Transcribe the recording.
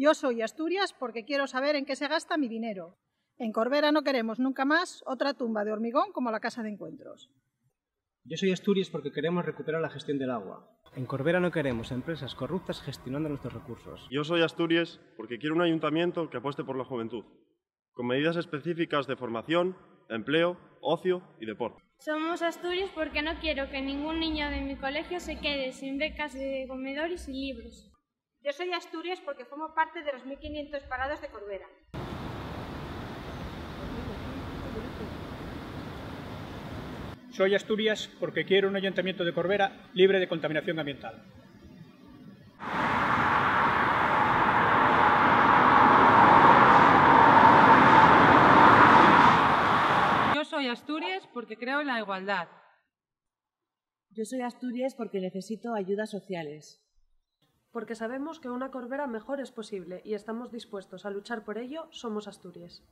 Yo soy Asturias porque quiero saber en qué se gasta mi dinero. En Corbera no queremos nunca más otra tumba de hormigón como la Casa de Encuentros. Yo soy Asturias porque queremos recuperar la gestión del agua. En Corbera no queremos empresas corruptas gestionando nuestros recursos. Yo soy Asturias porque quiero un ayuntamiento que apueste por la juventud, con medidas específicas de formación, empleo, ocio y deporte. Somos Asturias porque no quiero que ningún niño de mi colegio se quede sin becas de comedor y sin libros. Yo soy Asturias porque formo parte de los 1.500 parados de Corbera. Soy Asturias porque quiero un ayuntamiento de Corbera libre de contaminación ambiental. Yo soy Asturias porque creo en la igualdad. Yo soy Asturias porque necesito ayudas sociales. Porque sabemos que una Corbera mejor es posible y estamos dispuestos a luchar por ello, somos Asturias.